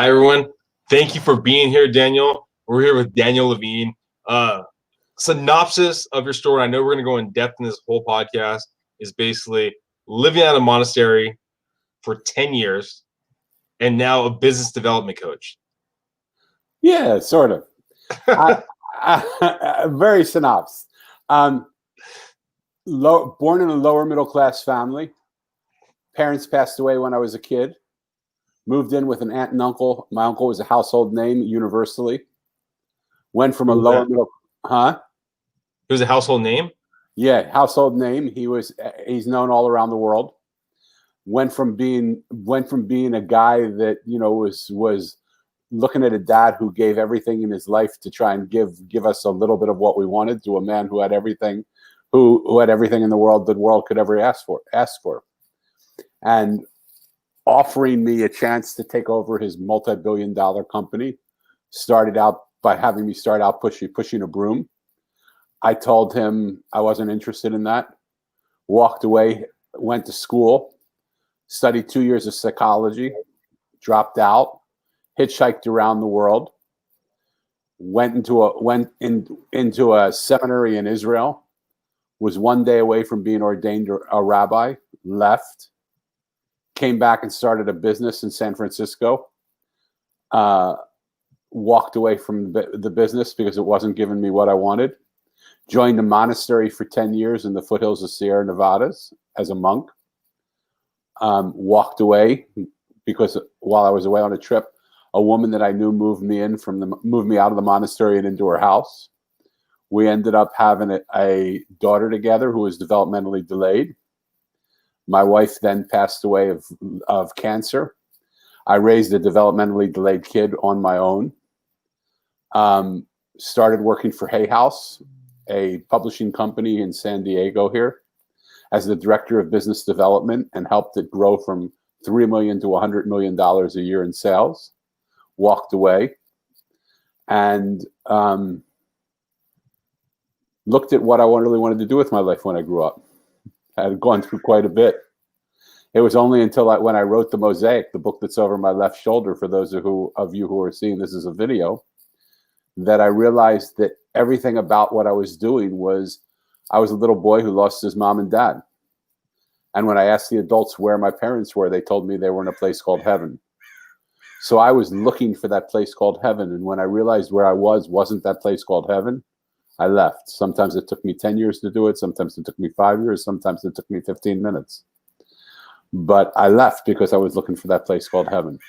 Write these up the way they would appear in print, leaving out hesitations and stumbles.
Hi, everyone. Thank you for being here, Daniel. We're here with Daniel Levin. Synopsis of your story. I know we're going to go in depth in this whole podcast. Is basically living at a monastery for 10 years and now a business development coach. Yeah, sort of. Very synopsis. Born in a lower middle class family. Parents passed away when I was a kid. Moved in with an aunt and uncle. My uncle was a household name universally. Went from a lower middle, He was a household name? Yeah, household name. He's known all around the world. Went from being a guy that, was looking at a dad who gave everything in his life to try and give us a little bit of what we wanted, to a man who had everything, who had everything in the world could ever ask for. And offering me a chance to take over his multi-billion-dollar company, started out by having me start out pushing a broom. I told him I wasn't interested in that. Walked away, went to school, studied 2 years of psychology, dropped out, hitchhiked around the world, went into a seminary in Israel, was one day away from being ordained a rabbi, left, came back and started a business in San Francisco, walked away from the business because it wasn't giving me what I wanted, joined a monastery for 10 years in the foothills of Sierra Nevadas as a monk, walked away because while I was away on a trip, a woman that I knew moved me out of the monastery and into her house. We ended up having a daughter together who was developmentally delayed. My wife then passed away of cancer. I raised a developmentally delayed kid on my own. Started working for Hay House, a publishing company in San Diego here, as the director of business development, and helped it grow from $3 million to $100 million a year in sales. Walked away and looked at what I really wanted to do with my life when I grew up. I had gone through quite a bit. It was only until when I wrote the Mosaic, the book that's over my left shoulder, for those of you who are seeing this as a video, that I realized that everything about what I was doing was, I was a little boy who lost his mom and dad. And when I asked the adults where my parents were, they told me they were in a place called heaven. So I was looking for that place called heaven. And when I realized where I wasn't that place called heaven, I left. Sometimes it took me 10 years to do it. Sometimes it took me 5 years. Sometimes it took me 15 minutes. But I left because I was looking for that place called heaven.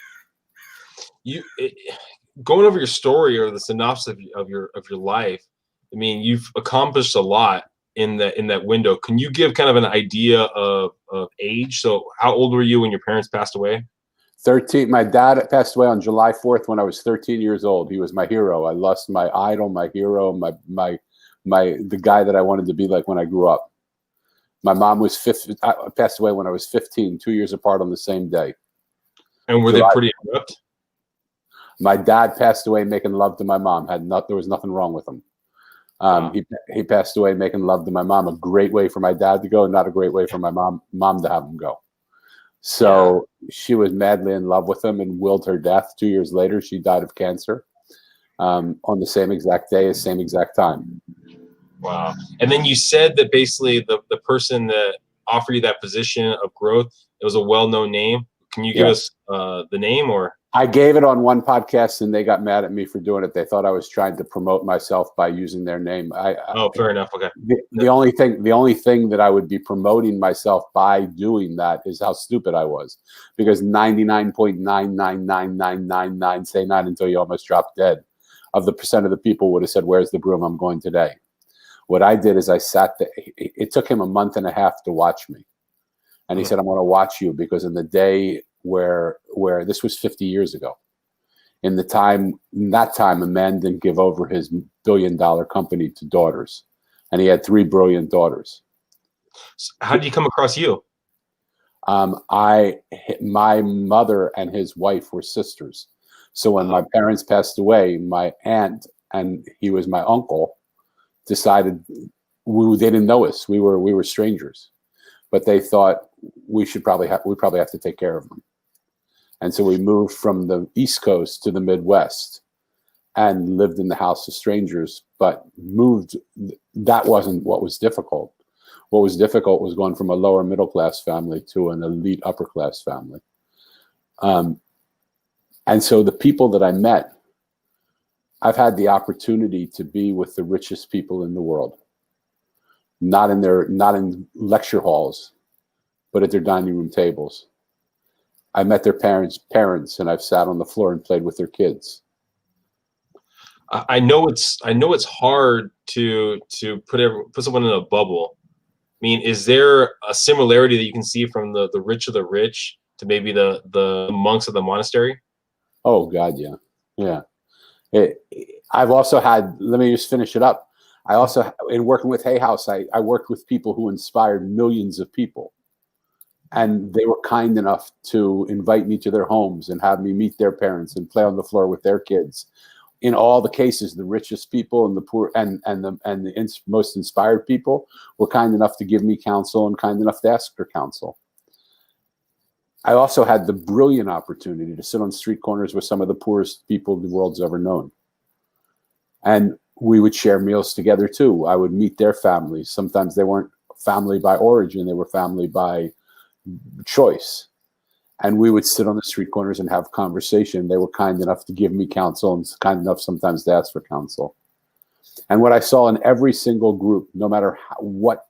Going over your story or the synopsis of your life, I mean, you've accomplished a lot in that window. Can you give kind of an idea of age? So how old were you when your parents passed away? 13. My dad passed away on July 4th when I was 13 years old. He was my hero. I lost my idol, my hero, the guy that I wanted to be like when I grew up. My mom passed away when I was 15, 2 years apart on the same day. And were they pretty abrupt? My dad passed away making love to my mom. There was nothing wrong with him. Wow. He passed away making love to my mom. A great way for my dad to go, not a great way for my mom to have him go. So she was madly in love with him and willed her death. 2 years later, she died of cancer on the same exact day, same exact time. Wow. And then you said that basically the person that offered you that position of growth, it was a well-known name. Can you give us the name? Or I gave it on one podcast and they got mad at me for doing it. They thought I was trying to promote myself by using their name. Fair enough. Okay. The only thing that I would be promoting myself by doing that is how stupid I was, because 99.999999, say not until you almost drop dead, of the percent of the people would have said, "Where's the broom? I'm going today." What I did is I sat there. It took him a month and a half to watch me. And he said, "I'm going to watch you because in the day where this was 50 years ago, in that time, a man didn't give over his billion-dollar company to daughters. And he had 3 brilliant daughters." So how did you come across you? My mother and his wife were sisters. So when my parents passed away, my aunt, and he was my uncle, decided they didn't know us. We were strangers, but they thought we probably have to take care of them. And so we moved from the East Coast to the Midwest and lived in the house of strangers, but moved. That wasn't what was difficult. What was difficult was going from a lower middle class family to an elite upper class family. And so the people that I met, I've had the opportunity to be with the richest people in the world, not in lecture halls, but at their dining room tables. I met their parents, and I've sat on the floor and played with their kids. I know it's hard to put someone in a bubble. I mean, is there a similarity that you can see from the rich of the rich to maybe the monks of the monastery? Oh God, yeah. I've also had. Let me just finish it up. I also, in working with Hay House, I worked with people who inspired millions of people. And they were kind enough to invite me to their homes and have me meet their parents and play on the floor with their kids. In all the cases, the richest people and the poor and the most inspired people were kind enough to give me counsel and kind enough to ask for counsel. I also had the brilliant opportunity to sit on street corners with some of the poorest people the world's ever known. And we would share meals together too. I would meet their families. Sometimes they weren't family by origin, they were family by choice. And we would sit on the street corners and have conversation. They were kind enough to give me counsel and kind enough sometimes to ask for counsel. And what I saw in every single group, no matter what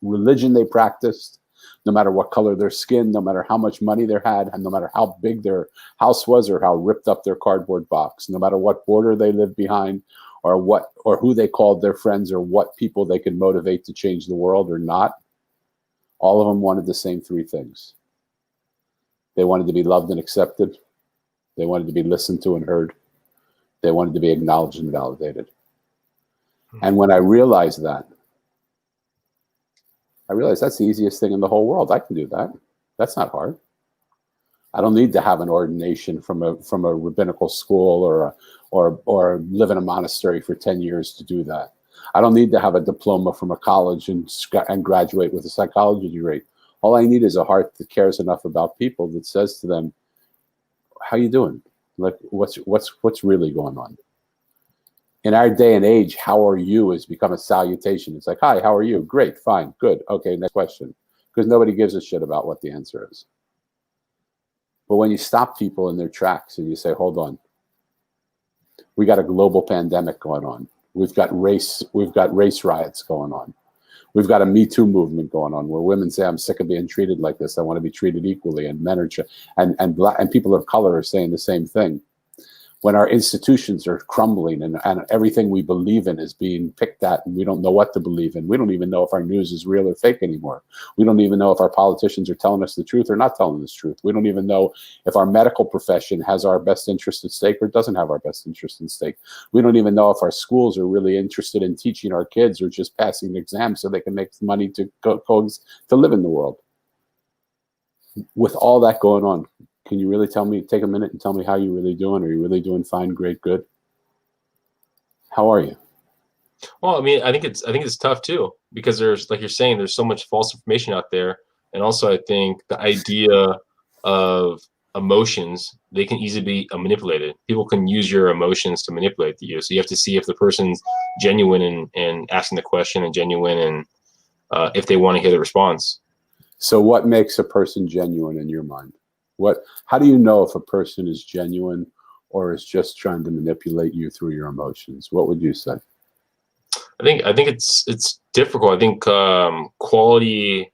religion they practiced, no matter what color their skin, no matter how much money they had, and no matter how big their house was or how ripped up their cardboard box, no matter what border they lived behind or who they called their friends or what people they could motivate to change the world or not, all of them wanted the same three things. They wanted to be loved and accepted. They wanted to be listened to and heard. They wanted to be acknowledged and validated. And when I realized that, that's the easiest thing in the whole world. I can do that. That's not hard. I don't need to have an ordination from a rabbinical school or live in a monastery for 10 years to do that. I don't need to have a diploma from a college and graduate with a psychology degree. All I need is a heart that cares enough about people that says to them, "How you doing? Like, what's really going on?" In our day and age, "How are you?" has become a salutation. It's like, "Hi, how are you?" "Great, fine, good. Okay, next question." Because nobody gives a shit about what the answer is. But when you stop people in their tracks and you say, "Hold on, we got a global pandemic going on. We've got race riots going on. We've got a Me Too movement going on where women say, I'm sick of being treated like this. I want to be treated equally." And men are, and people of color are saying the same thing. When our institutions are crumbling and everything we believe in is being picked at and we don't know what to believe in. We don't even know if our news is real or fake anymore. We don't even know if our politicians are telling us the truth or not telling us the truth. We don't even know if our medical profession has our best interest at stake or doesn't have our best interest at stake. We don't even know if our schools are really interested in teaching our kids or just passing exams so they can make money to live in the world. With all that going on, can you really take a minute and tell me how you're really doing? Are you really doing fine, great, good? How are you? Well, I mean, I think it's tough too, because there's, like you're saying, there's so much false information out there. And also I think the idea of emotions, they can easily be manipulated. People can use your emotions to manipulate you. So you have to see if the person's genuine in asking the question and genuine and if they want to hear the response. So what makes a person genuine in your mind? How do you know if a person is genuine or is just trying to manipulate you through your emotions? What would you say? I think it's difficult. I think quality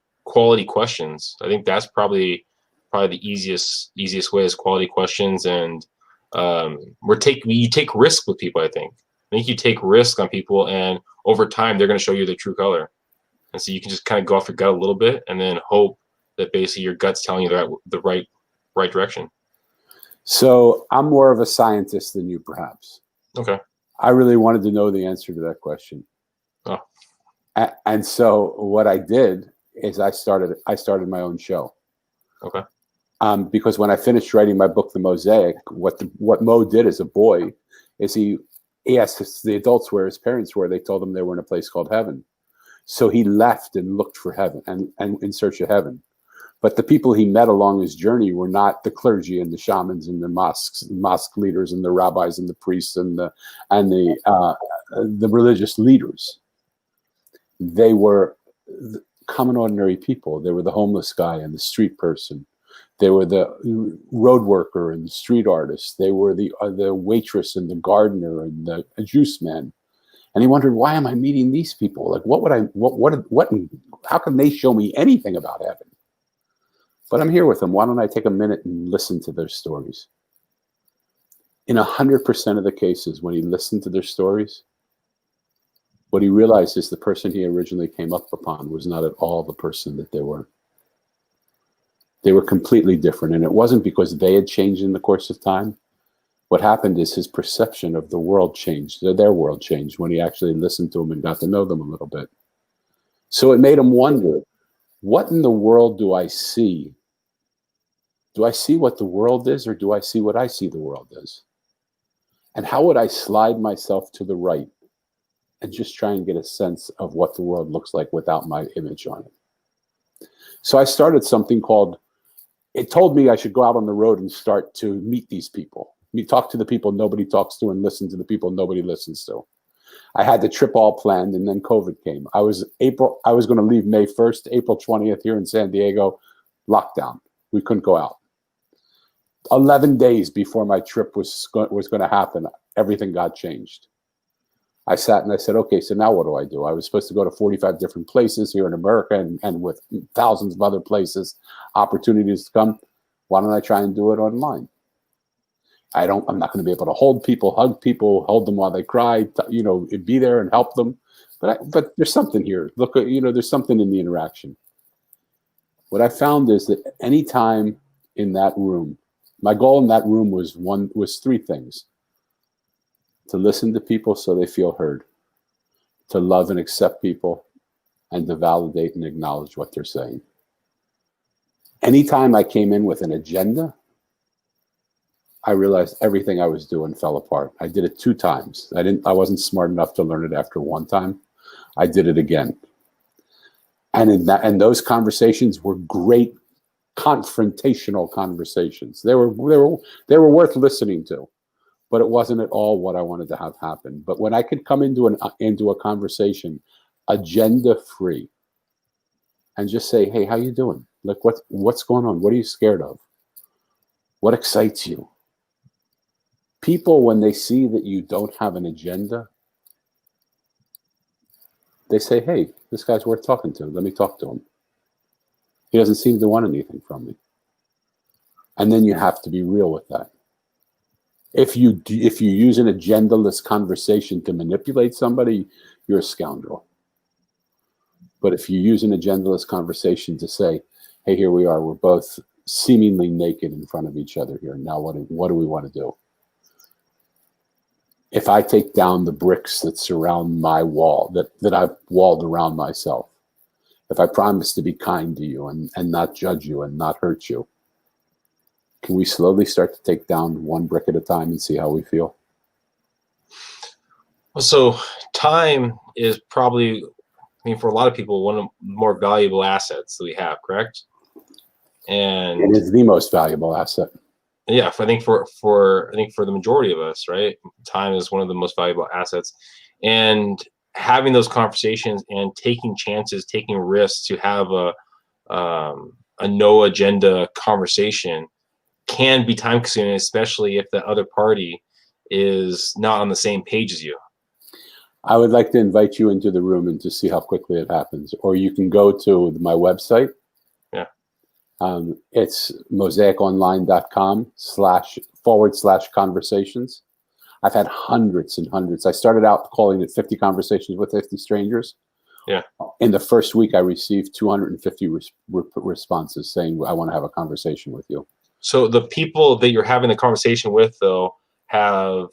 questions. I think that's probably the easiest way is quality questions, and you take risk with people. I think you take risk on people, and over time they're going to show you the true color. And so you can just kind of go off your gut a little bit, and then hope that basically your gut's telling you the right direction. So I'm more of a scientist than you, perhaps. Okay. I really wanted to know the answer to that question. Oh. And so what I did is I started my own show. Okay. Because when I finished writing my book, The Mosaic, what Mo did as a boy is he asked the adults where his parents were. They told him they were in a place called heaven. So he left and looked for heaven and in search of heaven. But the people he met along his journey were not the clergy and the shamans and the mosque leaders and the rabbis and the priests and the religious leaders. They were common ordinary people. They were the homeless guy and the street person. They were the road worker and the street artist. They were the waitress and the gardener and the juice man. And he wondered, why am I meeting these people? Like, how can they show me anything about heaven? But I'm here with them. Why don't I take a minute and listen to their stories? In 100% of the cases, when he listened to their stories, what he realized is the person he originally came up upon was not at all the person that they were. They were completely different. And it wasn't because they had changed in the course of time. What happened is his perception of the world changed. Their world changed when he actually listened to them and got to know them a little bit. So it made him wonder, what in the world do I see? Do I see what the world is, or do I see what I see the world is? And how would I slide myself to the right and just try and get a sense of what the world looks like without my image on it? So I started something called, it told me I should go out on the road and start to meet these people. Talk to the people nobody talks to and listen to the people nobody listens to. I had the trip all planned, and then COVID came. I was going to leave May 1st, April 20th here in San Diego, lockdown. We couldn't go out. 11 days before my trip was going to happen, everything got changed. I sat and I said, okay, so now what do? I was supposed to go to 45 different places here in America and with thousands of other places, opportunities to come. Why don't I try and do it online? I'm not going to be able to hold people, hug people, hold them while they cry, be there and help them. But there's something here. Look, there's something in the interaction. What I found is that any time in that room, my goal in that room was three things: to listen to people so they feel heard, to love and accept people, and to validate and acknowledge what they're saying. Anytime I came in with an agenda, I realized everything I was doing fell apart. I did it 2 times. I wasn't smart enough to learn it after 1 time. I did it again. And those conversations were great confrontational conversations. They were worth listening to, but it wasn't at all what I wanted to have happen. But when I could come into a conversation agenda free and just say, hey, how you doing? Like, what's going on? What are you scared of? What excites you? People, when they see that you don't have an agenda, they say, hey, this guy's worth talking to. Let me talk to him. He doesn't seem to want anything from me. And then you have to be real with that. If you use an agendaless conversation to manipulate somebody, you're a scoundrel. But if you use an agendaless conversation to say, hey, here we are, we're both seemingly naked in front of each other here. Now what do we want to do? If I take down the bricks that surround my wall, that I've walled around myself, if I promise to be kind to you and not judge you and not hurt you, can we slowly start to take down 1 brick at a time and see how we feel? Well, so time is probably, for a lot of people, one of the more valuable assets that we have, correct? And it is the most valuable asset. Yeah, I think for the majority of us, right, time is one of the most valuable assets. And having those conversations and taking chances, taking risks to have a no agenda conversation can be time consuming, especially if the other party is not on the same page as you. I would like to invite you into the room and to see how quickly it happens. Or you can go to my website. Yeah. It's mosaiconline.com//conversations. I've had hundreds and hundreds. I started out calling it 50 conversations with 50 strangers. Yeah. In the first week, I received 250 responses saying, I want to have a conversation with you. So the people that you're having the conversation with, though, have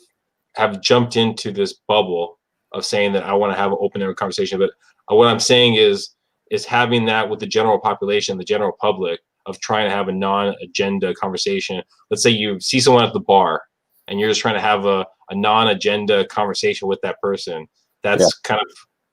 jumped into this bubble of saying that I want to have an open-ended conversation. But what I'm saying is having that with the general population, the general public, of trying to have a non-agenda conversation. Let's say you see someone at the bar and you're just trying to have a non-agenda conversation with that person. That's kind of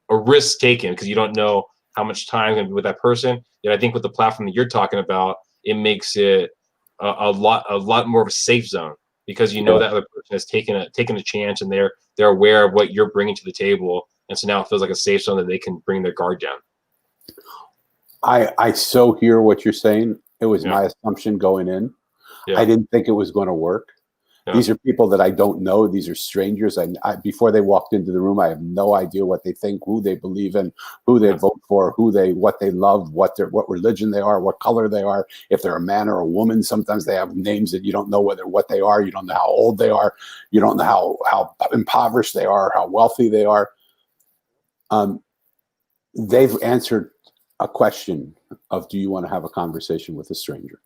a risk taken because you don't know how much time can be with that person. Yet I think with the platform that you're talking about, it makes it a lot more of a safe zone, because you know that other person has taken a chance, and they're aware of what you're bringing to the table, and so now it feels like a safe zone that they can bring their guard down. I so hear what you're saying. It was Yeah. my assumption going in. Yeah. I didn't think it was going to work. Yeah. These are people that I don't know. These are strangers. I before they walked into the room, I have no idea what they think, who they believe in, who they vote for, what they love, what religion they are, what color they are, if they're a man or a woman. Sometimes they have names that you don't know what they are. You don't know how old they are. You don't know how impoverished they are, how wealthy they are. They've answered a question of, do you want to have a conversation with a stranger?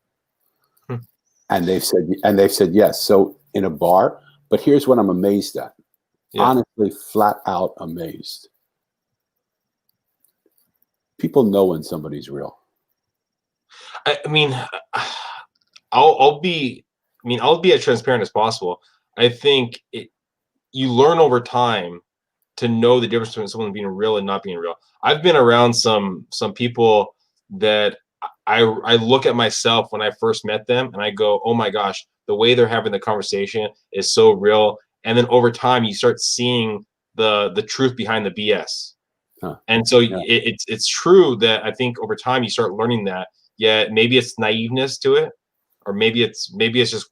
And they've said yes. So in a bar, but here's what I'm amazed at. Yeah. Honestly, flat out amazed. People know when somebody's real. I mean, I'll be as transparent as possible. I think you learn over time to know the difference between someone being real and not being real. I've been around some people that I look at myself when I first met them and I go, oh my gosh, the way they're having the conversation is so real. And then over time, you start seeing the truth behind the BS. Huh. And so it's true that I think over time you start learning that. Yeah, maybe it's naiveness to it, or maybe it's just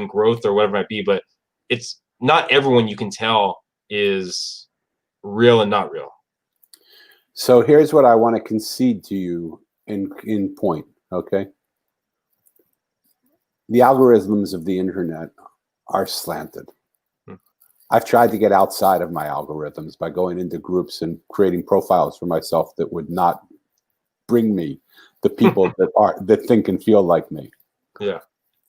growth or whatever it might be. But it's not everyone you can tell is real and not real. So here's what I want to concede to you in point, okay? The algorithms of the internet are slanted. I've tried to get outside of my algorithms by going into groups and creating profiles for myself that would not bring me the people that think and feel like me. Yeah.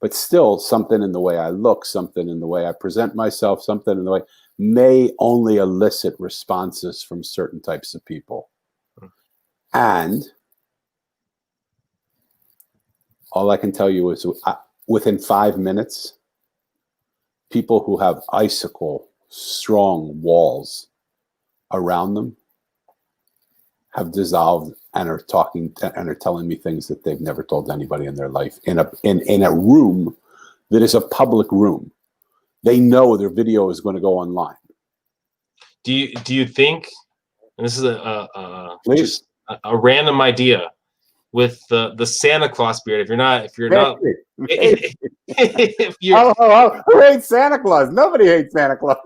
But still, something in the way I look, something in the way I present myself, something in the way may only elicit responses from certain types of people. And all I can tell you is within 5 minutes, people who have icicle strong walls around them have dissolved and are talking and are telling me things that they've never told anybody in their life in a room that is a public room. They know their video is going to go online. Do you think, and this is just a random idea, with the Santa Claus beard, if you're not if you're who hates Santa Claus? Nobody hates Santa Claus.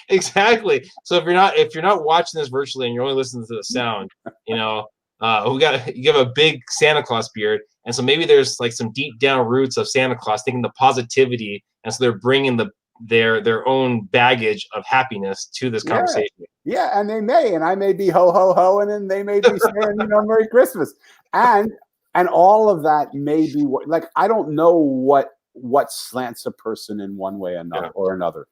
Exactly. So if you're not watching this virtually and you're only listening to the sound, you have a big Santa Claus beard, and so maybe there's like some deep down roots of Santa Claus thinking the positivity, and so they're bringing their own baggage of happiness to this conversation. Yeah, and I may be ho ho ho, and then they may be saying Merry Christmas, and all of that may be like, I don't know what slants a person in one way or another.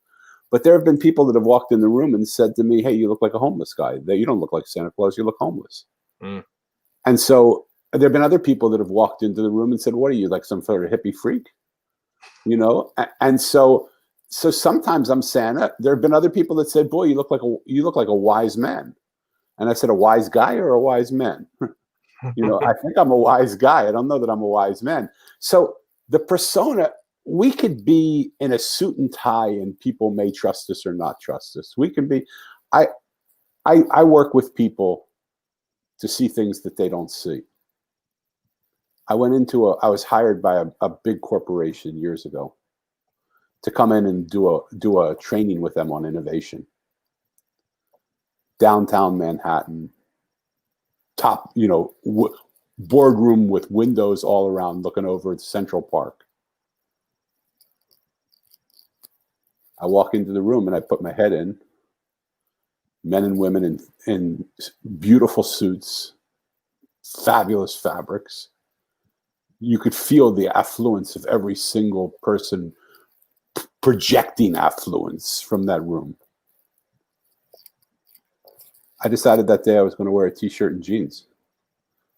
But there have been people that have walked in the room and said to me, hey, you look like a homeless guy. You don't look like Santa Claus, you look homeless. And so there have been other people that have walked into the room and said, what are you, like some sort of hippie freak? And so sometimes I'm Santa. There have been other people that said, boy, you look like a wise man. And I said, a wise guy or a wise man? I think I'm a wise guy. I don't know that I'm a wise man. So the persona, we could be in a suit and tie and people may trust us or not trust us. We can be, I work with people to see things that they don't see. I was hired by a big corporation years ago to come in and do a training with them on innovation. Downtown Manhattan, top, boardroom with windows all around looking over at Central Park. I walk into the room and I put my head in. Men and women in beautiful suits, fabulous fabrics. You could feel the affluence of every single person projecting affluence from that room. I decided that day I was going to wear a t-shirt and jeans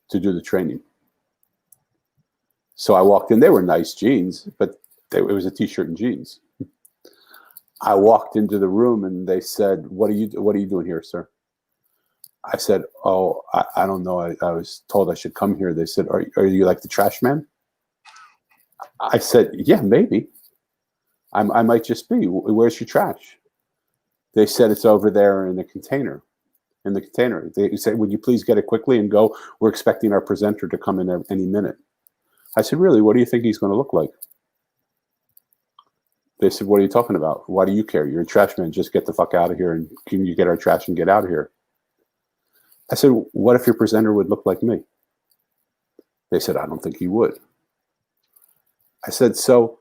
to do the training. So I walked in. They were nice jeans, but it was a t-shirt and jeans. I walked into the room and they said, what are you doing here, sir? I said, oh, I don't know. I was told I should come here. They said, are you like the trash man? I said, yeah, maybe. I might just be. Where's your trash? They said it's over there in the container. In the container. They said, would you please get it quickly and go? We're expecting our presenter to come in any minute. I said, really? What do you think he's going to look like? They said, what are you talking about? Why do you care? You're a trash man. Just get the fuck out of here, and can you get our trash and get out of here? I said, what if your presenter would look like me? They said, I don't think he would. I said, so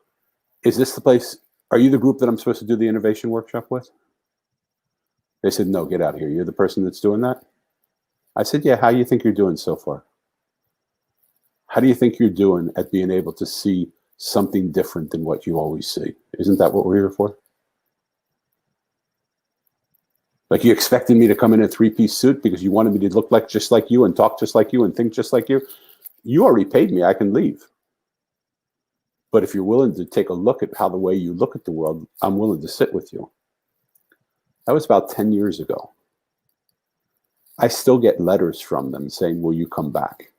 is this the place? Are you the group that I'm supposed to do the innovation workshop with? They said, no, get out of here. You're the person that's doing that? I said, yeah, how do you think you're doing so far? How do you think you're doing at being able to see something different than what you always see? Isn't that what we're here for? Like, you expected me to come in a three-piece suit because you wanted me to look like just like you and talk just like you and think just like you? You already paid me. I can leave. But if you're willing to take a look at how the way you look at the world, I'm willing to sit with you. That was about 10 years ago. I still get letters from them saying, will you come back?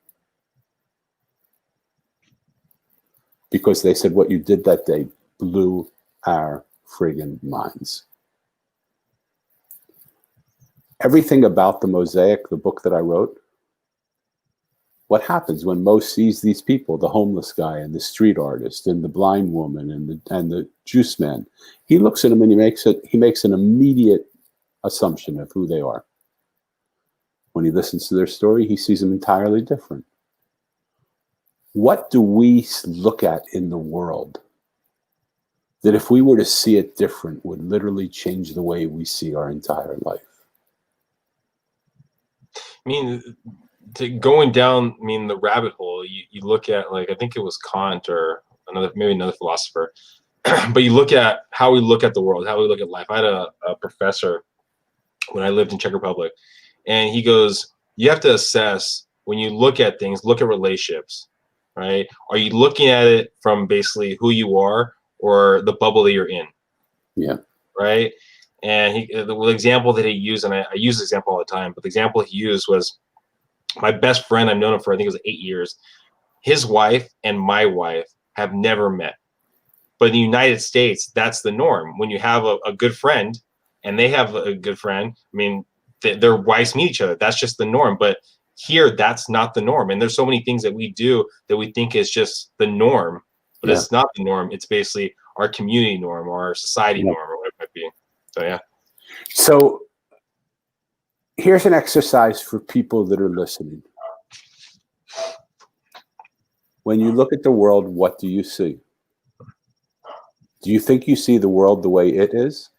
Because they said what you did that day blew our friggin' minds. Everything about the Mosaic, the book that I wrote, what happens when Mo sees these people, the homeless guy and the street artist and the blind woman and the juice man, he looks at them and he makes an immediate assumption of who they are. When he listens to their story, he sees them entirely different. What do we look at in the world that, if we were to see it different, would literally change the way we see our entire life? I mean, going down, the rabbit hole, you look at, like, I think it was Kant or maybe another philosopher, but you look at how we look at the world, how we look at life. I had a professor when I lived in Czech Republic, and he goes, you have to assess, when you look at things, look at relationships, right? Are you looking at it from basically who you are or the bubble that you're in? Yeah. Right? And the example that he used, and I use this example all the time, but the example he used was my best friend. I've known him for, I think it was 8 years. His wife and my wife have never met. But in the United States, that's the norm. When you have a good friend and they have a good friend, their wives meet each other. That's just the norm. But here, that's not the norm. And there's so many things that we do that we think is just the norm, but it's not the norm. It's basically our community norm or our society norm or whatever it might be. So, yeah. So here's an exercise for people that are listening. When you look at the world, what do you see? Do you think you see the world the way it is?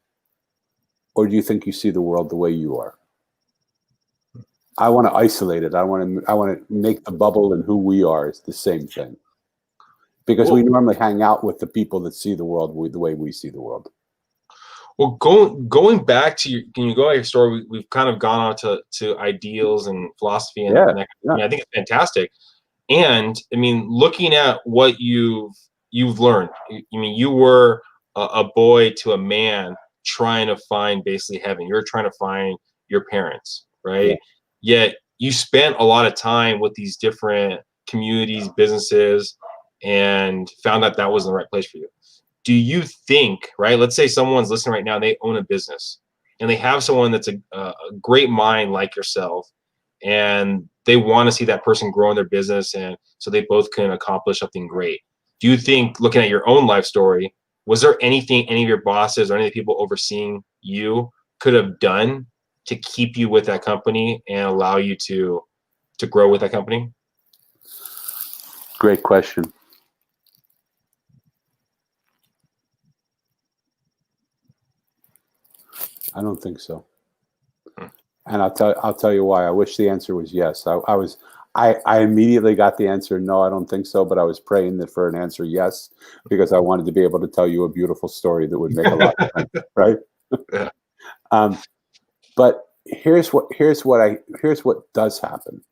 Or do you think you see the world the way you are? I want to isolate it. I want to make the bubble and who we are is the same thing. Because we normally hang out with the people that see the world the way we see the world. Well, going back to can you go at your story? We've kind of gone on to ideals and philosophy, and I think it's fantastic. And looking at what you've learned. You were a boy to a man trying to find basically heaven. You're trying to find your parents, right? Yeah. Yet you spent a lot of time with these different communities, businesses, and found out that wasn't the right place for you. Do you think, right? Let's say someone's listening right now and they own a business and they have someone that's a great mind like yourself, and they want to see that person grow in their business, and so they both can accomplish something great. Do you think, looking at your own life story, was there anything any of your bosses or any of the people overseeing you could have done to keep you with that company and allow you to grow with that company? Great question. I don't think so. And I'll tell you why. I wish the answer was yes. I immediately got the answer, no, I don't think so, but I was praying for an answer yes, because I wanted to be able to tell you a beautiful story that would make a lot of sense, right? Yeah. But here's what does happen.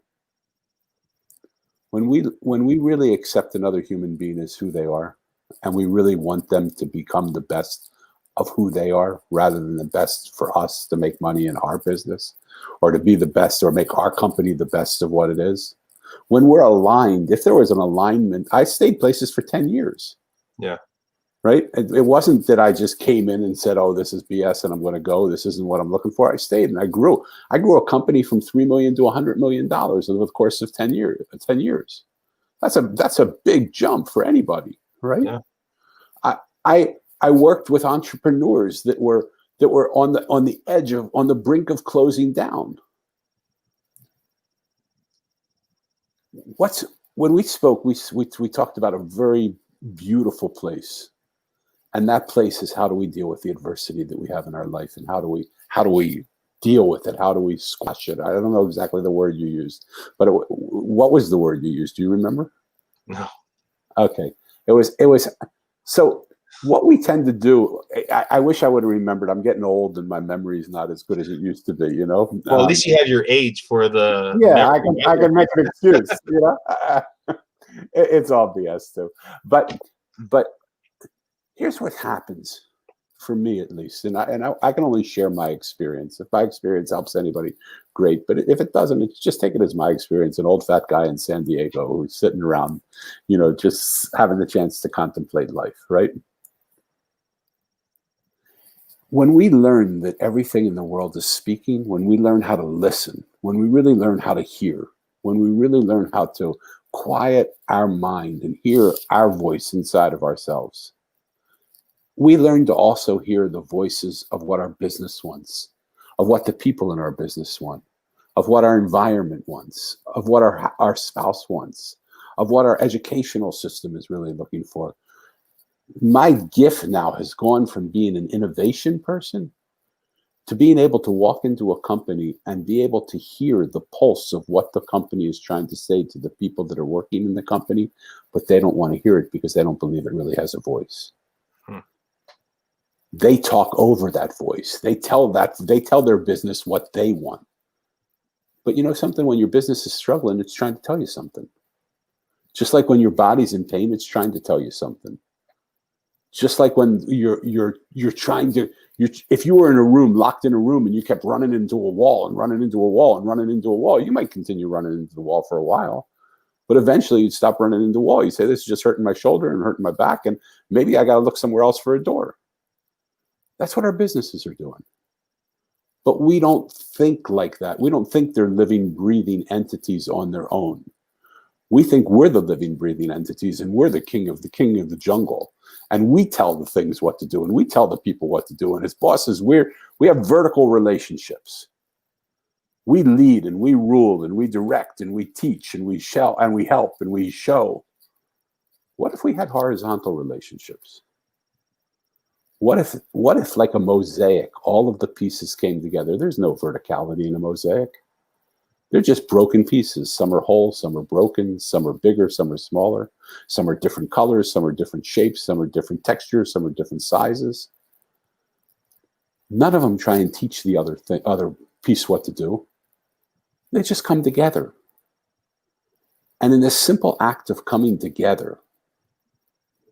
When we really accept another human being as who they are, and we really want them to become the best of who they are rather than the best for us to make money in our business, or to be the best, or make our company the best of what it is. When we're aligned, if there was an alignment, I stayed places for 10 years. Yeah. Right? It wasn't that I just came in and said, oh, this is BS and I'm going to go. This isn't what I'm looking for. I stayed and I grew. I grew a company from $3 million to $100 million over the course of 10 years. 10 years. That's a big jump for anybody, right? Yeah. I worked with entrepreneurs that were on the edge of, on the brink of closing down. When we spoke, we talked about a very beautiful place. And that place is, how do we deal with the adversity that we have in our life, and how do we deal with it? How do we squash it? I don't know exactly the word you used, but what was the word you used? Do you remember? No. Okay. It was. So what we tend to do, I wish I would have remembered. I'm getting old and my memory is not as good as it used to be, you know? Well, at least you have your age for the. Yeah, I can make an excuse, you know? It's all BS too. But here's what happens, for me at least, and I can only share my experience. If my experience helps anybody, great. But if it doesn't, it's just take it as my experience. An old fat guy in San Diego who's sitting around, you know, just having the chance to contemplate life, right? When we learn that everything in the world is speaking, when we learn how to listen, when we really learn how to hear, when we really learn how to quiet our mind and hear our voice inside of ourselves, we learn to also hear the voices of what our business wants, of what the people in our business want, of what our environment wants, of what our spouse wants, of what our educational system is really looking for. My gift now has gone from being an innovation person to being able to walk into a company and be able to hear the pulse of what the company is trying to say to the people that are working in the company, but they don't want to hear it because they don't believe it really has a voice. They talk over that voice. They tell their business what they want. But you know something? When your business is struggling, it's trying to tell you something. Just like when your body's in pain, it's trying to tell you something. Just like when you're trying to, if you were in a room, locked in a room, and you kept running into a wall and running into a wall and running into a wall, you might continue running into the wall for a while. But eventually you'd stop running into the wall. You say, this is just hurting my shoulder and hurting my back, and maybe I got to look somewhere else for a door. That's what our businesses are doing. But we don't think like that. We don't think they're living, breathing entities on their own. We think we're the living, breathing entities, and we're the king of the jungle. And we tell the things what to do, and we tell the people what to do. And as bosses, we have vertical relationships. We lead and we rule and we direct and we teach and we shall and we help and we show. What if we had horizontal relationships? What if like a mosaic, all of the pieces came together? There's no verticality in a mosaic. They're just broken pieces. Some are whole, some are broken, some are bigger, some are smaller, some are different colors, some are different shapes, some are different textures, some are different sizes. None of them try and teach the other piece what to do. They just come together. And in this simple act of coming together,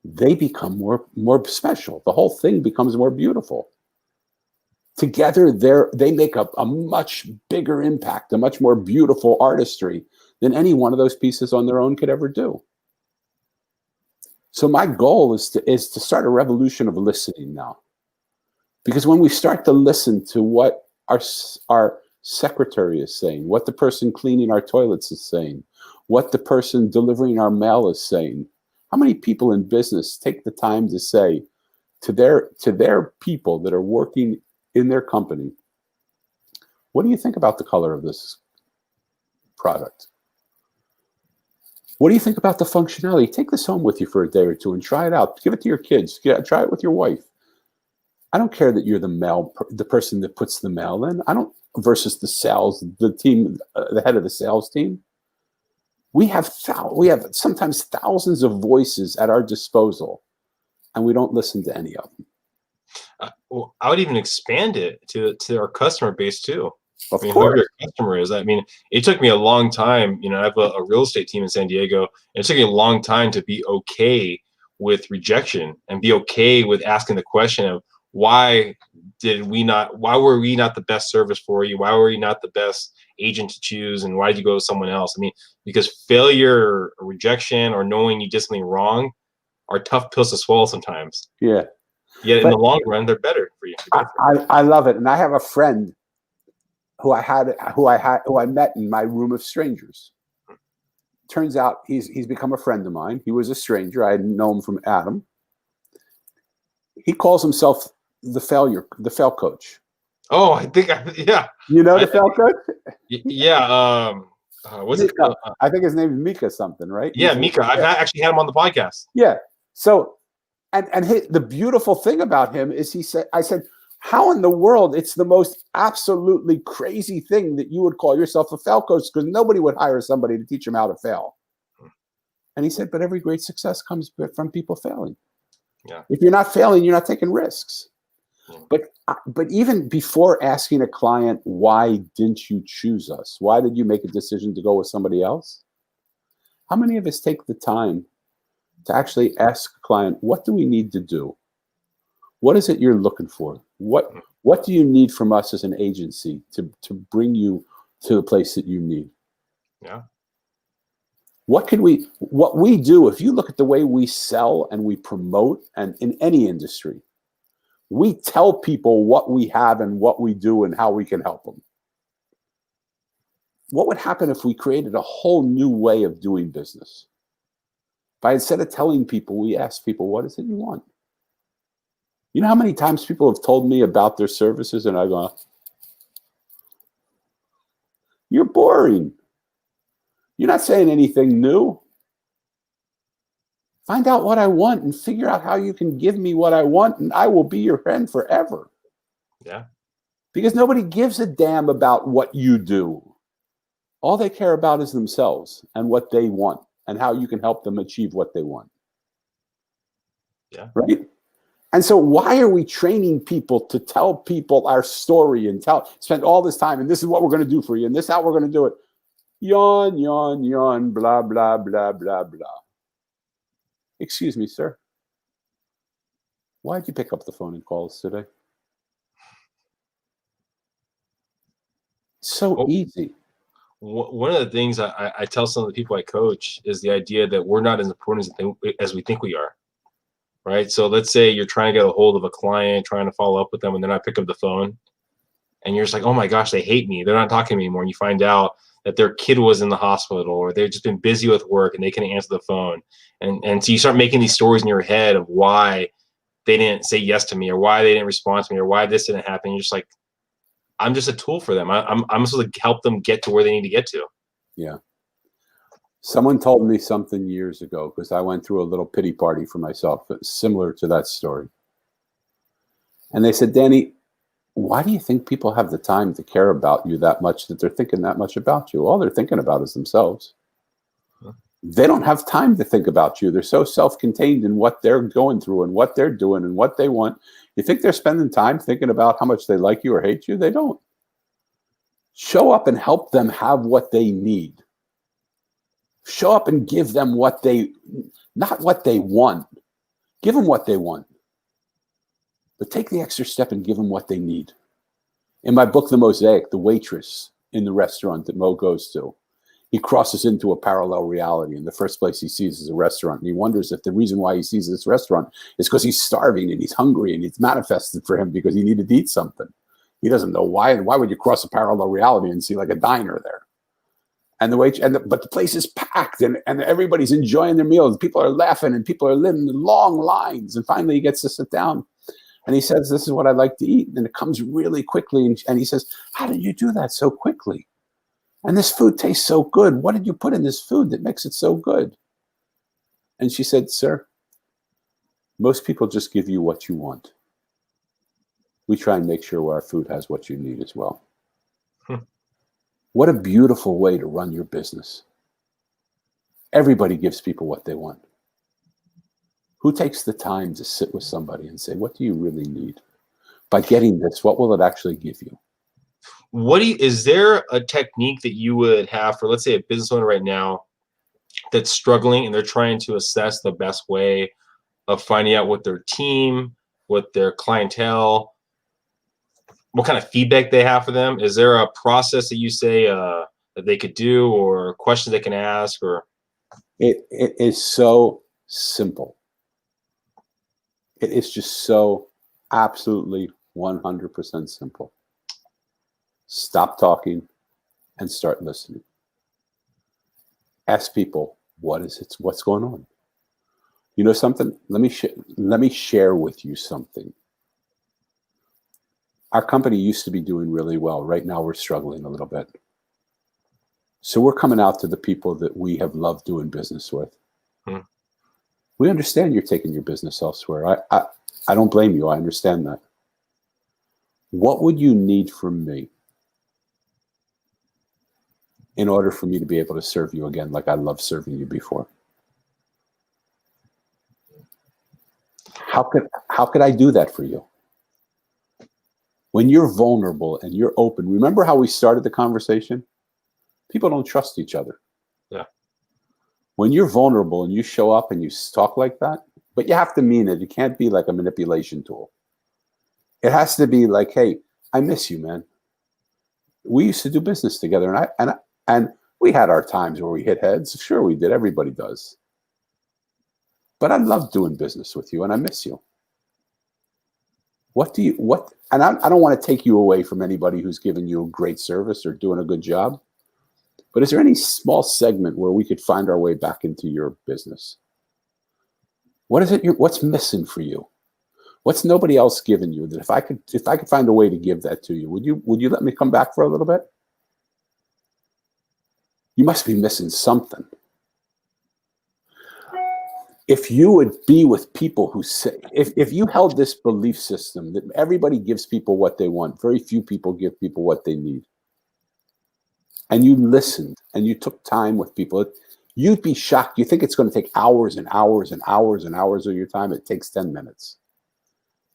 they become more special. The whole thing becomes more beautiful. Together, they make up a much bigger impact, a much more beautiful artistry than any one of those pieces on their own could ever do. So my goal is to start a revolution of listening now. Because when we start to listen to what our secretary is saying, what the person cleaning our toilets is saying, what the person delivering our mail is saying, how many people in business take the time to say to their people that are working in their company, what do you think about the color of this product? What do you think about the functionality? Take this home with you for a day or two and try it out. Give it to your kids. Try it with your wife. I don't care that you're the person that puts the mail in. Versus the team, the head of the sales team. We have sometimes thousands of voices at our disposal, and we don't listen to any of them. Well, I would even expand it to our customer base too. Of I mean, course. whoever your customer is. I mean, it took me a long time. You know, I have a real estate team in San Diego, and it took me a long time to be okay with rejection and be okay with asking the question of why why were we not the best service for you? Why were we not the best agent to choose? And why did you go with someone else? I mean, because failure or rejection or knowing you did something wrong are tough pills to swallow sometimes. Yeah. Yet in the long run, they're better for you. I love it. And I have a friend who I met in my room of strangers. Turns out he's become a friend of mine. He was a stranger. I didn't know him from Adam. He calls himself the fail coach. Oh, I think yeah. You know the fail coach? Yeah. What's it called? I think his name is Mika something, right? Yeah, Mika. I've actually had him on the podcast. Yeah. So, the beautiful thing about him is I said, how in the world, it's the most absolutely crazy thing that you would call yourself a fail coach, because nobody would hire somebody to teach them how to fail. And he said, but every great success comes from people failing. Yeah. If you're not failing, you're not taking risks. Yeah. But even before asking a client, why didn't you choose us? Why did you make a decision to go with somebody else? How many of us take the time to actually ask a client, what do we need to do? What is it you're looking for? What do you need from us as an agency to bring you to the place that you need? Yeah. What we do, if you look at the way we sell and we promote, and in any industry, we tell people what we have and what we do and how we can help them. What would happen if we created a whole new way of doing business? By instead of telling people, we ask people, what is it you want? You know how many times people have told me about their services and I go, you're boring. You're not saying anything new. Find out what I want and figure out how you can give me what I want, and I will be your friend forever. Yeah. Because nobody gives a damn about what you do. All they care about is themselves and what they want and how you can help them achieve what they want. Yeah. Right? And so why are we training people to tell people our story and spend all this time, and this is what we're going to do for you, and this is how we're going to do it? Yawn, yawn, yawn, blah, blah, blah, blah, blah. Excuse me, sir. Why did you pick up the phone and call us today? So easy. One of the things I tell some of the people I coach is the idea that we're not as important as we think we are. Right? So let's say you're trying to get a hold of a client, trying to follow up with them, and then I pick up the phone, and you're just like, oh my gosh, they hate me. They're not talking to me anymore. And you find out that their kid was in the hospital, or they've just been busy with work and they couldn't answer the phone. And so you start making these stories in your head of why they didn't say yes to me, or why they didn't respond to me, or why this didn't happen. You're just like, I'm just a tool for them. I'm supposed to help them get to where they need to get to. Yeah. Someone told me something years ago, because I went through a little pity party for myself, similar to that story. And they said, Danny, why do you think people have the time to care about you that much, that they're thinking that much about you? All they're thinking about is themselves. Huh. They don't have time to think about you. They're so self-contained in what they're going through and what they're doing and what they want. You think they're spending time thinking about how much they like you or hate you? They don't. Show up and help them have what they need. Show up and give them not what they want. Give them what they want. But take the extra step and give them what they need. In my book, The Mosaic, the waitress in the restaurant that Mo goes to, he crosses into a parallel reality. And the first place he sees is a restaurant. And he wonders if the reason why he sees this restaurant is because he's starving and he's hungry, and it's manifested for him because he needed to eat something. He doesn't know why. Why would you cross a parallel reality and see like a diner there? And but the place is packed, and everybody's enjoying their meals. People are laughing, and people are living in long lines. And finally, he gets to sit down, and he says, "This is what I like to eat." And it comes really quickly. And he says, "How did you do that so quickly? And this food tastes so good. What did you put in this food that makes it so good?" And she said, "Sir, most people just give you what you want. We try and make sure our food has what you need as well." What a beautiful way to run your business. Everybody gives people what they want. Who takes the time to sit with somebody and say, what do you really need? By getting this, what will it actually give you? Is there a technique that you would have for, let's say, a business owner right now that's struggling and they're trying to assess the best way of finding out what their team, what their clientele, what kind of feedback they have for them? Is there a process that you say that they could do, or questions they can ask, or? It is so simple. It is just so absolutely 100% simple. Stop talking and start listening. Ask people, what's going on? You know something? Let me share with you something. Our company used to be doing really well. Right now we're struggling a little bit. So we're coming out to the people that we have loved doing business with. We understand you're taking your business elsewhere. I don't blame you. I understand that. What would you need from me in order for me to be able to serve you again like I loved serving you before? How could I do that for you? When you're vulnerable and you're open, remember how we started the conversation? People don't trust each other. Yeah. When you're vulnerable and you show up and you talk like that, but you have to mean it. It can't be like a manipulation tool. It has to be like, hey, I miss you, man. We used to do business together, and we had our times where we hit heads. Sure, we did. Everybody does. But I love doing business with you, and I miss you. And I don't want to take you away from anybody who's giving you a great service or doing a good job. But is there any small segment where we could find our way back into your business? What is it? What's missing for you? What's nobody else giving you that if I could find a way to give that to you, would you let me come back for a little bit? You must be missing something. If you would be with people who say, if you held this belief system that everybody gives people what they want, very few people give people what they need, and you listened and you took time with people, you'd be shocked. You think it's going to take hours and hours and hours and hours of your time. It takes 10 minutes.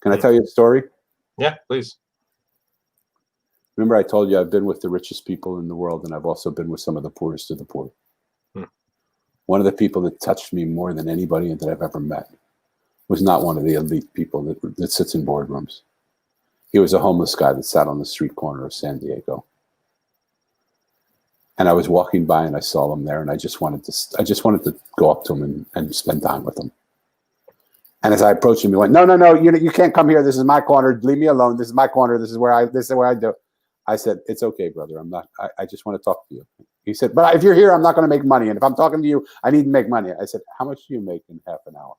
Can I tell you a story? Yeah, please. Remember I told you I've been with the richest people in the world, and I've also been with some of the poorest of the poor. One of the people that touched me more than anybody that I've ever met was not one of the elite people that sits in boardrooms. He was a homeless guy that sat on the street corner of San Diego. And I was walking by and I saw him there, and I just wanted to go up to him and spend time with him. And as I approached him, he went, "No, you can't come here. This is my corner. Leave me alone. This is my corner. This is where I do." I said, "It's okay, brother. I just want to talk to you." He said, "But if you're here, I'm not going to make money. And if I'm talking to you, I need to make money." I said, "How much do you make in half an hour?"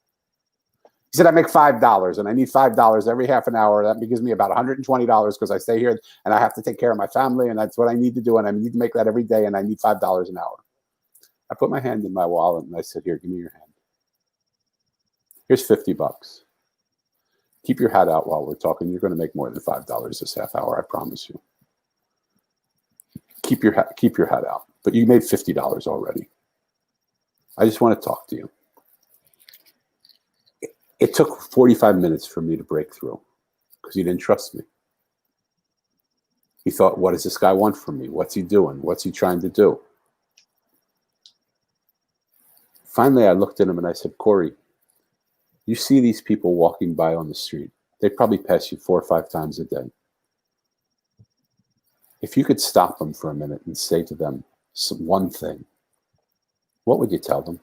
He said, "I make $5, and I need $5 every half an hour. That gives me about $120 because I stay here and I have to take care of my family, and that's what I need to do. And I need to make that every day, and I need $5 an hour." I put my hand in my wallet and I said, "Here, give me your hand. Here's $50. Keep your hat out while we're talking. You're going to make more than $5 this half hour. I promise you. Keep your hat out. But you made $50 already. I just want to talk to you." It took 45 minutes for me to break through because he didn't trust me. He thought, what does this guy want from me? What's he doing? What's he trying to do? Finally, I looked at him and I said, "Corey, you see these people walking by on the street. They probably pass you 4 or 5 times a day. If you could stop them for a minute and say to them one thing, what would you tell them?"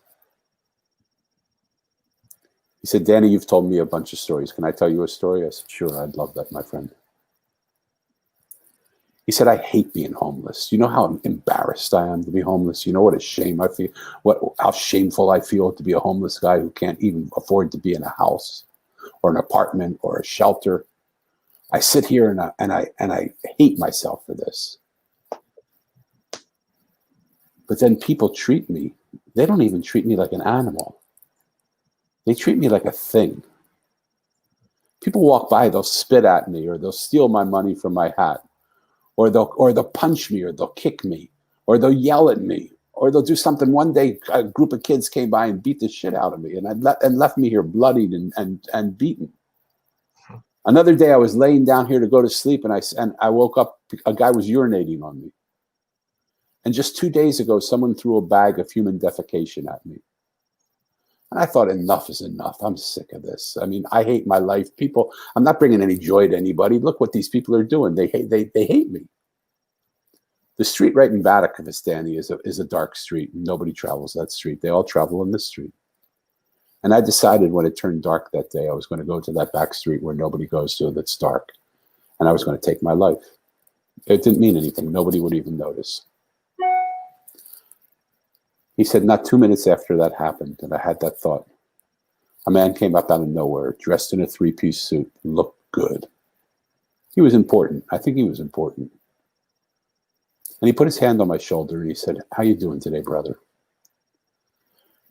He said, "Danny, you've told me a bunch of stories. Can I tell you a story?" I said, "Sure, I'd love that, my friend." He said, "I hate being homeless. You know how embarrassed I am to be homeless? You know what a shame I feel, how shameful I feel to be a homeless guy who can't even afford to be in a house or an apartment or a shelter. I sit here and I hate myself for this. But then people treat me, they don't even treat me like an animal. They treat me like a thing. People walk by, they'll spit at me, or they'll steal my money from my hat, or they'll punch me, or they'll kick me, or they'll yell at me, or they'll do something. One day, a group of kids came by and beat the shit out of me, and left me here bloodied and beaten. Another day, I was laying down here to go to sleep, and I woke up. A guy was urinating on me. And just 2 days ago, someone threw a bag of human defecation at me. And I thought, enough is enough. I'm sick of this. I mean, I hate my life. People, I'm not bringing any joy to anybody. Look what these people are doing. They hate me. The street right in Vatican is a dark street. Nobody travels that street. They all travel in this street. And I decided when it turned dark that day, I was going to go to that back street where nobody goes to that's dark. And I was going to take my life. It didn't mean anything. Nobody would even notice. He said, not 2 minutes after that happened, and I had that thought, a man came up out of nowhere, dressed in a three-piece suit, looked good. He was important. I think he was important. And he put his hand on my shoulder, and he said, how you doing today, brother?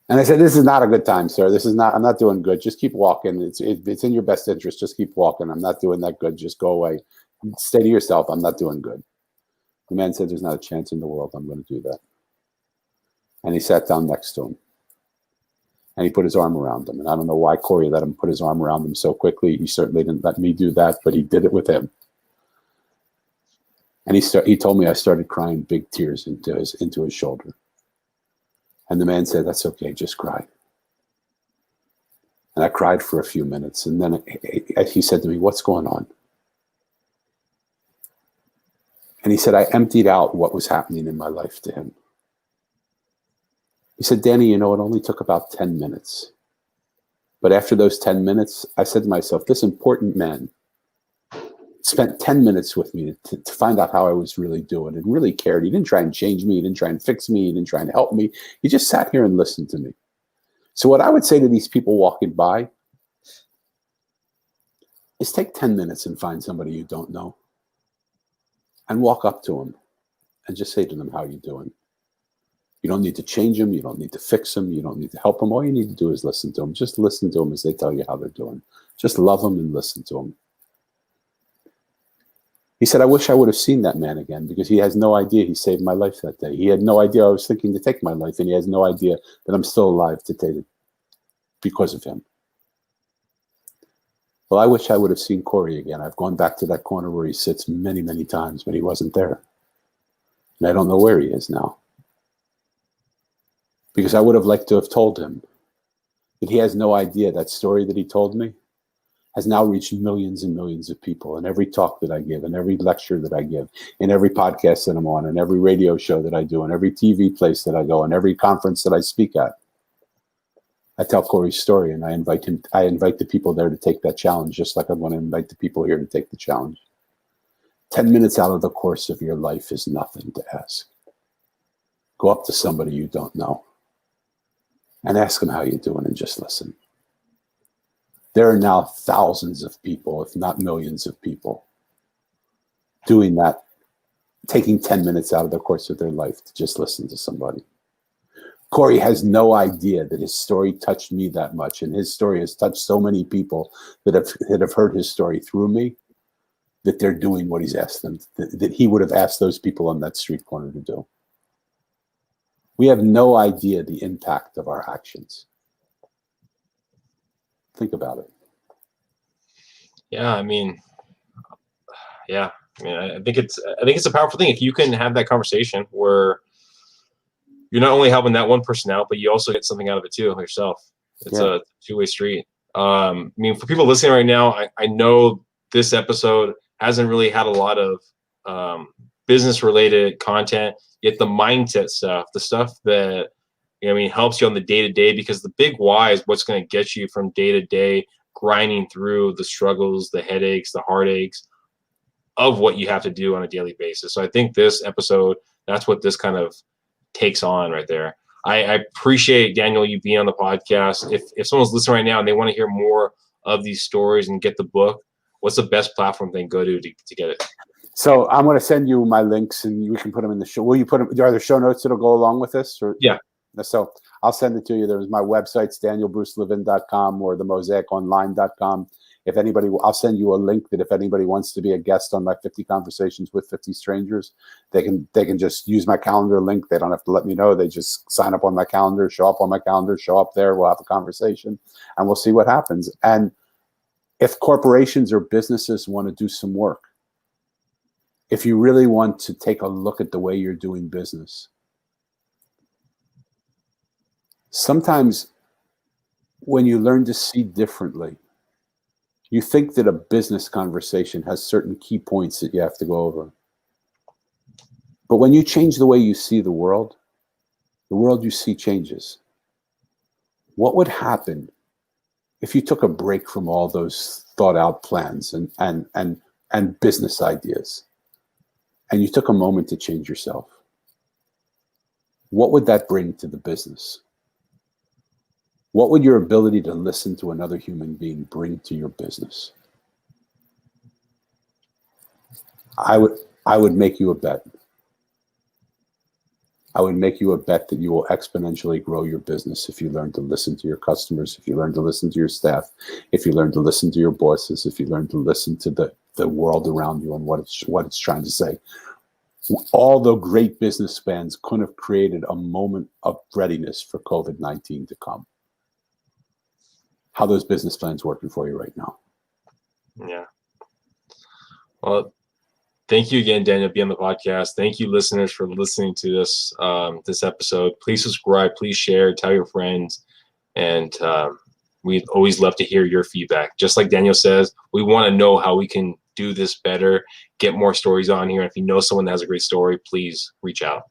And I said, this is not a good time, sir. I'm not doing good. Just keep walking. It's in your best interest. Just keep walking. I'm not doing that good. Just go away. Stay to yourself. I'm not doing good. The man said, there's not a chance in the world I'm going to do that. And he sat down next to him. And he put his arm around him. And I don't know why Corey let him put his arm around him so quickly. He certainly didn't let me do that, but he did it with him. And he told me I started crying big tears into his shoulder. And the man said, that's okay, just cry. And I cried for a few minutes. And then he said to me, what's going on? And he said, I emptied out what was happening in my life to him. He said, Danny, it only took about 10 minutes. But after those 10 minutes, I said to myself, this important man spent 10 minutes with me to find out how I was really doing and really cared. He didn't try and change me. He didn't try and fix me. He didn't try and help me. He just sat here and listened to me. So what I would say to these people walking by is take 10 minutes and find somebody you don't know and walk up to them and just say to them, how are you doing? You don't need to change them. You don't need to fix them. You don't need to help them. All you need to do is listen to them. Just listen to them as they tell you how they're doing. Just love them and listen to them. He said, I wish I would have seen that man again because he has no idea he saved my life that day. He had no idea I was thinking to take my life, and he has no idea that I'm still alive to take it because of him. Well, I wish I would have seen Corey again. I've gone back to that corner where he sits many, many times, but he wasn't there. And I don't know where he is now. Because I would have liked to have told him that he has no idea that story that he told me has now reached millions and millions of people. And every talk that I give, and every lecture that I give, in every podcast that I'm on, and every radio show that I do, and every TV place that I go, and every conference that I speak at, I tell Corey's story, and I invite the people there to take that challenge, just like I want to invite the people here to take the challenge. 10 minutes out of the course of your life is nothing to ask. Go up to somebody you don't know and ask them how you're doing and just listen. There are now thousands of people, if not millions of people, doing that, taking 10 minutes out of the course of their life to just listen to somebody. Corey has no idea that his story touched me that much, and his story has touched so many people that have heard his story through me, that they're doing what he's asked them, that he would have asked those people on that street corner to do. We have no idea the impact of our actions. Think about it. Yeah, I mean, I think it's a powerful thing if you can have that conversation where you're not only helping that one person out, but you also get something out of it too yourself. It's a two-way street. I mean, for people listening right now, I know this episode hasn't really had a lot of business-related content, yet the mindset stuff, the stuff that helps you on the day-to-day, because the big why is what's going to get you from day-to-day, grinding through the struggles, the headaches, the heartaches of what you have to do on a daily basis. So I think this episode, that's what this kind of takes on right there. I appreciate, Daniel, you being on the podcast. If someone's listening right now and they want to hear more of these stories and get the book, what's the best platform they can go to get it? So I'm going to send you my links, and you can put them in the show. Will you put them? Are there show notes that'll go along with this? Or? Yeah. So I'll send it to you. There's my websites, danielbrucelevin.com or themosaiconline.com. If anybody, I'll send you a link that if anybody wants to be a guest on my 50 Conversations with 50 Strangers, they can just use my calendar link. They don't have to let me know. They just sign up on my calendar, show up on my calendar, show up there. We'll have a conversation, and we'll see what happens. And if corporations or businesses want to do some work, if you really want to take a look at the way you're doing business, sometimes When you learn to see differently, you think that a business conversation has certain key points that you have to go over. But when you change the way you see the world you see changes. What would happen if you took a break from all those thought out plans and business ideas, and you took a moment to change yourself? What would that bring to the business? What would your ability to listen to another human being bring to your business? I would make you a bet. I would make you a bet that you will exponentially grow your business if you learn to listen to your customers, if you learn to listen to your staff, if you learn to listen to your bosses, if you learn to listen to the world around you and what it's trying to say. All the great business plans couldn't have created a moment of readiness for COVID-19 to come. How are those business plans working for you right now? Yeah. Well, thank you again, Daniel, being on the podcast. Thank you, listeners, for listening to this this episode. Please subscribe, please share, tell your friends, and we'd always love to hear your feedback. Just like Daniel says, we want to know how we can do this better, get more stories on here. If you know someone that has a great story, please reach out.